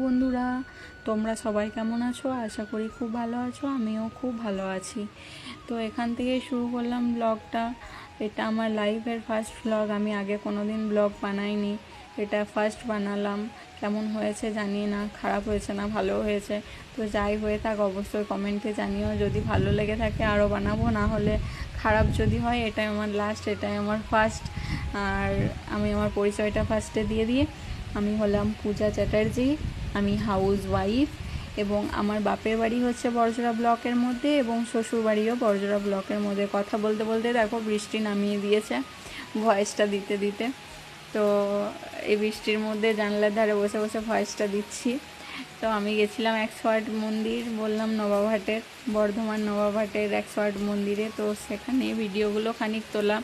বন্ধুরা, তোমরা সবাই কেমন আছো? আশা করি খুব ভালো আছো। আমিও খুব ভালো আছি। তো এখান থেকে শুরু করলাম ব্লগটা। এটা আমার লাইফের ফার্স্ট ব্লগ। আমি আগে কোনো দিন ব্লগ বানাইনি, এটা ফার্স্ট বানালাম। কেমন হয়েছে জানি না, খারাপ হয়েছে না ভালো হয়েছে। তো যাই হয়ে থাক অবশ্যই কমেন্টে জানিও। যদি ভালো লেগে থাকে আরও বানাবো, না হলে খারাপ যদি হয় এটাই আমার লাস্ট, এটাই আমার ফার্স্ট। আর আমি আমার পরিচয়টা ফার্স্টে দিয়ে দিই। আমি হলাম পূজা চ্যাটার্জি। আমি হাউস ওয়াইফ এবং আমার বাপের বাড়ি হচ্ছে বড়জোড়া ব্লকের মধ্যে এবং শ্বশুর বাড়িও বড়জোড়া ব্লকের মধ্যে। কথা বলতে বলতে দেখো বৃষ্টি নামিয়ে দিয়েছে ভয়েসটা দিতে দিতে। তো এই বৃষ্টির মধ্যে জানলার ধারে বসে বসে ভয়েসটা দিচ্ছি। তো আমি গেছিলাম 108 মন্দির, বললাম নবাবহাটের, বর্ধমান নবাবহাটের 108 মন্দিরে। তো সেখানে ভিডিওগুলো খানিক তোলা,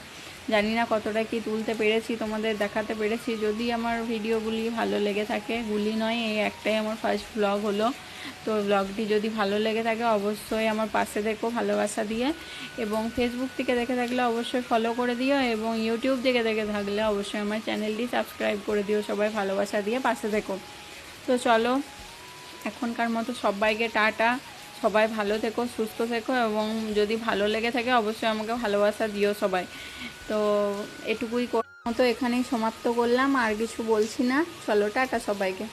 জানি না কতটা কি তুলতে পেরেছি, তোমাদের দেখাতে পেরেছি। যদি আমার ভিডিওগুলি ভালো লেগে থাকে, গুলি নয়, এই একটাই আমার ফার্স্ট ব্লগ হলো। তো ব্লগটি যদি ভালো লেগে থাকে অবশ্যই আমার পাশে দেখো ভালোবাসা দিয়ে, এবং ফেসবুক থেকে দেখে থাকলে অবশ্যই ফলো করে দিও, এবং ইউটিউব থেকে দেখে থাকলে অবশ্যই আমার চ্যানেলটি সাবস্ক্রাইব করে দিও। সবাই ভালোবাসা দিয়ে পাশে দেখো। তো চলো, এখনকার মতো সবাইকে টাটা। সবাই ভালো থেকো, সুস্থ থেকো, এবং যদি ভালো লেগে থাকে অবশ্যই আমাকে ভালোবাসা দিও সবাই। তো এটুকুই মতো এখানেই সমাপ্ত করলাম, আর কিছু বলছি না। চলো টাটা সবাইকে।